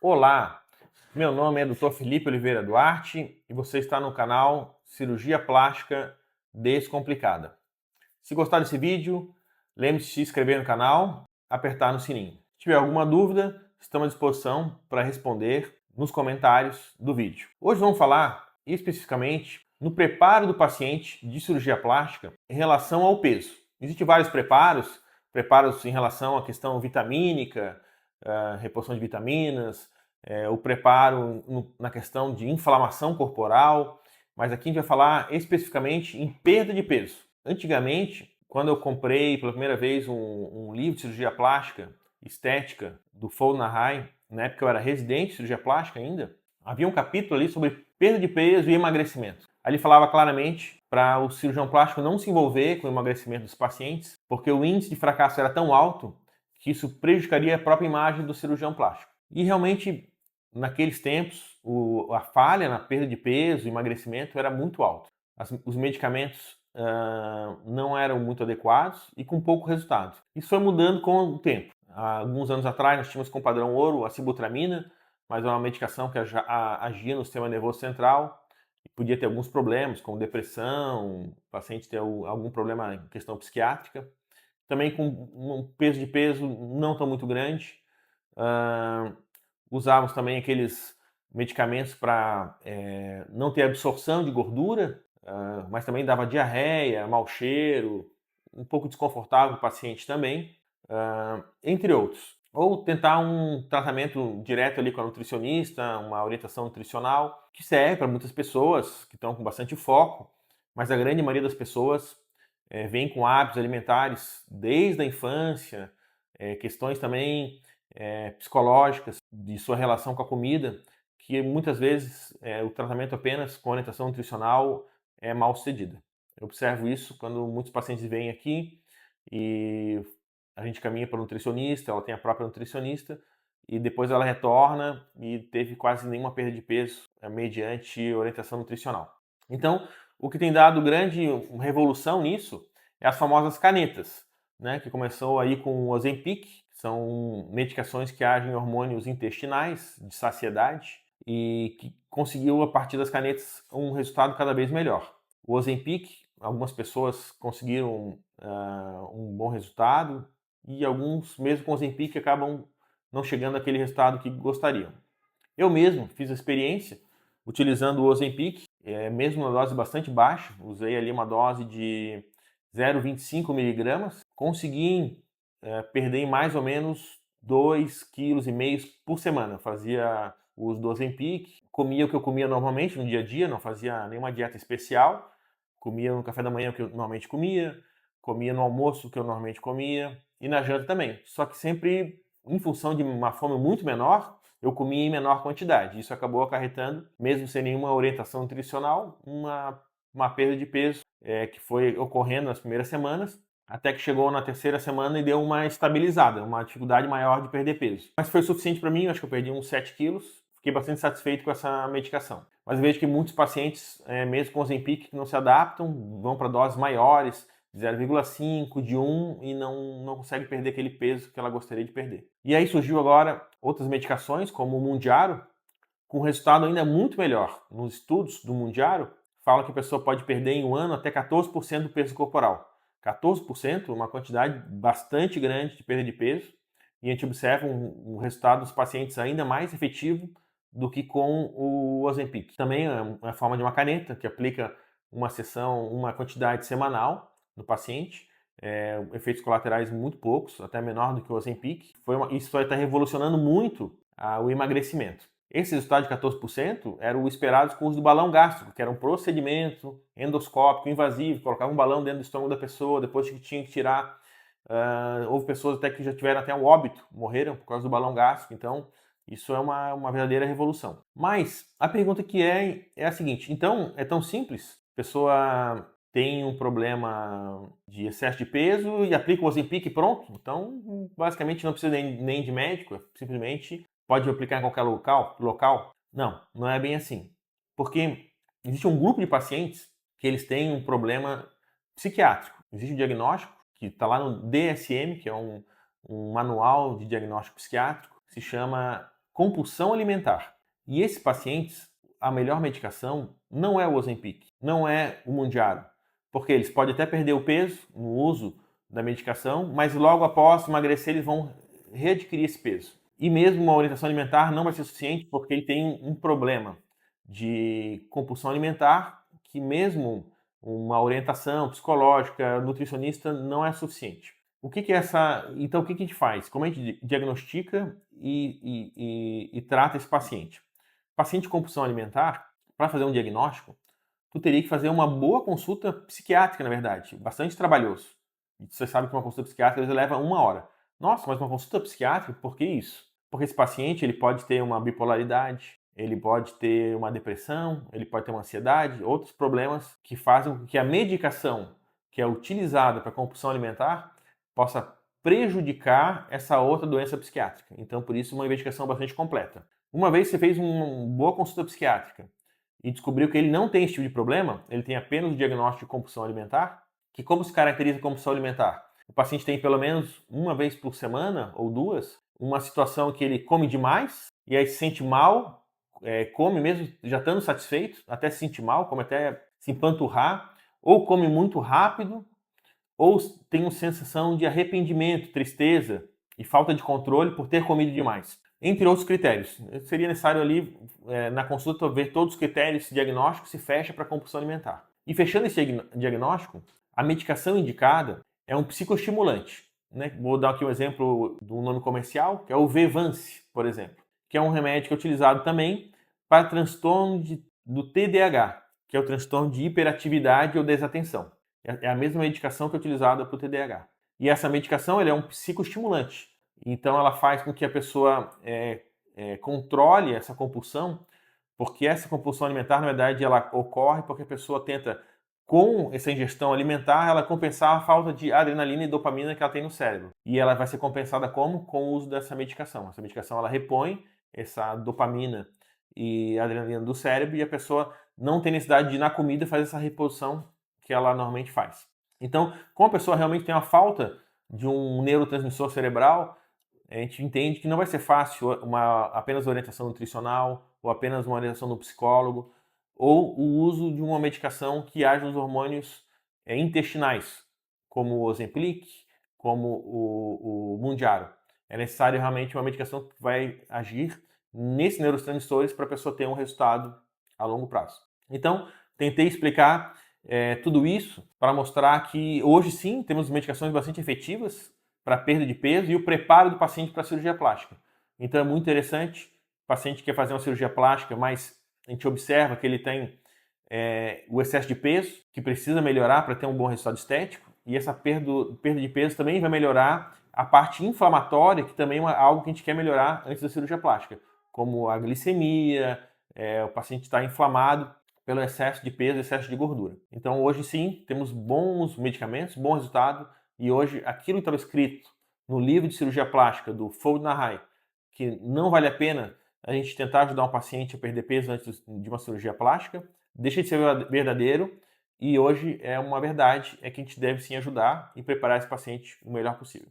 Olá, meu nome é Dr. Felipe Oliveira Duarte e você está no canal Cirurgia Plástica Descomplicada. Se gostar desse vídeo, lembre-se de se inscrever no canal, apertar no sininho. Se tiver alguma dúvida, estamos à disposição para responder nos comentários do vídeo. Hoje vamos falar especificamente no preparo do paciente de cirurgia plástica em relação ao peso. Existem vários preparos em relação à questão vitamínica, reposição de vitaminas, o preparo na questão de inflamação corporal, mas aqui a gente vai falar especificamente em perda de peso. Antigamente, quando eu comprei pela primeira vez um livro de cirurgia plástica estética do Fall Nahai, na época eu era residente de cirurgia plástica ainda, havia um capítulo ali sobre perda de peso e emagrecimento. Ali falava claramente para o cirurgião plástico não se envolver com o emagrecimento dos pacientes, porque o índice de fracasso era tão alto que isso prejudicaria a própria imagem do cirurgião plástico. E realmente, naqueles tempos, a falha na perda de peso e emagrecimento era muito alta. Os medicamentos não eram muito adequados e com pouco resultado. Isso foi mudando com o tempo. Há alguns anos atrás nós tínhamos como padrão ouro a sibutramina, mas é uma medicação que agia no sistema nervoso central e podia ter alguns problemas, como depressão, o paciente ter algum problema em questão psiquiátrica. Também com um peso não tão muito grande. Usávamos também aqueles medicamentos para não ter absorção de gordura, mas também dava diarreia, mau cheiro, um pouco desconfortável para o paciente também, entre outros. Ou tentar um tratamento direto ali com a nutricionista, uma orientação nutricional, que serve para muitas pessoas que estão com bastante foco, mas a grande maioria das pessoas vem com hábitos alimentares desde a infância, questões também psicológicas de sua relação com a comida, que muitas vezes o tratamento apenas com orientação nutricional é mal sucedido. Eu observo isso quando muitos pacientes vêm aqui e a gente caminha para o nutricionista, ela tem a própria nutricionista, e depois ela retorna e teve quase nenhuma perda de peso mediante orientação nutricional. Então, o que tem dado grande revolução nisso é as famosas canetas, né, que começou aí com o Ozempic, que são medicações que agem em hormônios intestinais de saciedade e que conseguiu, a partir das canetas, um resultado cada vez melhor. O Ozempic, algumas pessoas conseguiram um bom resultado e alguns, mesmo com o Ozempic, acabam não chegando àquele resultado que gostariam. Eu mesmo fiz a experiência utilizando o Ozempic, mesmo uma dose bastante baixa, usei ali uma dose de 0,25 miligramas, consegui perder mais ou menos 2,5 kg por semana. Eu fazia uso do Ozempic, comia o que eu comia normalmente no dia a dia, não fazia nenhuma dieta especial, comia no café da manhã o que eu normalmente comia no almoço o que eu normalmente comia e na janta também. Só que sempre, em função de uma fome muito menor, eu comia em menor quantidade. Isso acabou acarretando, mesmo sem nenhuma orientação nutricional, uma perda de peso que foi ocorrendo nas primeiras semanas, até que chegou na terceira semana e deu uma estabilizada, uma dificuldade maior de perder peso. Mas foi suficiente para mim, eu acho que eu perdi uns 7 quilos, fiquei bastante satisfeito com essa medicação. Mas eu vejo que muitos pacientes, mesmo com o Ozempic, que não se adaptam, vão para doses maiores, de 0,5, de 1 e não consegue perder aquele peso que ela gostaria de perder. E aí surgiu agora outras medicações, como o Mounjaro, com resultado ainda muito melhor. Nos estudos do Mounjaro, fala que a pessoa pode perder em um ano até 14% do peso corporal. 14%, uma quantidade bastante grande de perda de peso, e a gente observa um resultado dos pacientes ainda mais efetivo do que com o Ozempic. Também é uma forma de uma caneta, que aplica uma sessão, uma quantidade semanal no paciente, efeitos colaterais muito poucos, até menor do que o Ozempic. Isso vai estar revolucionando muito o emagrecimento. Esse resultado de 14% era o esperado com o uso do balão gástrico, que era um procedimento endoscópico, invasivo, colocava um balão dentro do estômago da pessoa, depois que tinha que tirar. Houve pessoas até que já tiveram até um óbito, morreram por causa do balão gástrico, então isso é uma verdadeira revolução. Mas a pergunta que é a seguinte, então é tão simples? A pessoa tem um problema de excesso de peso e aplica o Ozempic e pronto? Então, basicamente não precisa nem de médico, simplesmente pode aplicar em qualquer local? Não é bem assim. Porque existe um grupo de pacientes que eles têm um problema psiquiátrico. Existe um diagnóstico que está lá no DSM, que é um manual de diagnóstico psiquiátrico, que se chama compulsão alimentar. E esses pacientes, a melhor medicação não é o Ozempic, não é o Mounjaro, porque eles podem até perder o peso no uso da medicação, mas logo após emagrecer eles vão readquirir esse peso. E mesmo uma orientação alimentar não vai ser suficiente, porque ele tem um problema de compulsão alimentar que mesmo uma orientação psicológica, nutricionista, não é suficiente. Então, o que a gente faz? Como a gente diagnostica e trata esse paciente? Paciente com compulsão alimentar, para fazer um diagnóstico, tu teria que fazer uma boa consulta psiquiátrica, na verdade, bastante trabalhoso. E você sabe que uma consulta psiquiátrica às vezes leva 1 hora. Nossa, mas uma consulta psiquiátrica, por que isso? Porque esse paciente ele pode ter uma bipolaridade, ele pode ter uma depressão, ele pode ter uma ansiedade, outros problemas que fazem com que a medicação que é utilizada para compulsão alimentar possa prejudicar essa outra doença psiquiátrica. Então, por isso, uma investigação bastante completa. Uma vez que você fez uma boa consulta psiquiátrica e descobriu que ele não tem esse tipo de problema, ele tem apenas o diagnóstico de compulsão alimentar, que como se caracteriza a compulsão alimentar? O paciente tem pelo menos uma vez por semana ou duas, uma situação que ele come demais e aí se sente mal, come mesmo já estando satisfeito, até se sentir mal, come até se empanturrar, ou come muito rápido, ou tem uma sensação de arrependimento, tristeza e falta de controle por ter comido demais, entre outros critérios. Seria necessário ali, na consulta, ver todos os critérios diagnósticos se fecha para a compulsão alimentar. E fechando esse diagnóstico, a medicação indicada é um psicoestimulante. Né? Vou dar aqui um exemplo do nome comercial, que é o Vevance, por exemplo, que é um remédio que é utilizado também para transtorno do TDAH, que é o transtorno de hiperatividade ou desatenção. É a mesma medicação que é utilizada para o TDAH. E essa medicação ela é um psicoestimulante. Então ela faz com que a pessoa controle essa compulsão, porque essa compulsão alimentar, na verdade, ela ocorre porque a pessoa tenta, com essa ingestão alimentar, ela compensar a falta de adrenalina e dopamina que ela tem no cérebro. E ela vai ser compensada como? Com o uso dessa medicação. Essa medicação ela repõe essa dopamina e adrenalina do cérebro e a pessoa não tem necessidade de ir na comida fazer essa reposição que ela normalmente faz. Então, como a pessoa realmente tem uma falta de um neurotransmissor cerebral, a gente entende que não vai ser fácil apenas orientação nutricional ou apenas uma orientação do psicólogo ou o uso de uma medicação que age nos hormônios intestinais, como o Ozempic, como o Mounjaro. É necessário realmente uma medicação que vai agir nesses neurotransmissores para a pessoa ter um resultado a longo prazo. Então, tentei explicar tudo isso para mostrar que hoje sim temos medicações bastante efetivas para perda de peso e o preparo do paciente para a cirurgia plástica. Então é muito interessante, o paciente quer fazer uma cirurgia plástica, mas a gente observa que ele tem o excesso de peso, que precisa melhorar para ter um bom resultado estético, e essa perda de peso também vai melhorar a parte inflamatória, que também é algo que a gente quer melhorar antes da cirurgia plástica, como a glicemia, o paciente está inflamado pelo excesso de peso, excesso de gordura. Então hoje sim, temos bons medicamentos, bom resultado, e hoje aquilo que estava escrito no livro de cirurgia plástica do Fold Nahai, que não vale a pena a gente tentar ajudar um paciente a perder peso antes de uma cirurgia plástica, deixa de ser verdadeiro, e hoje é uma verdade, é que a gente deve sim ajudar e preparar esse paciente o melhor possível.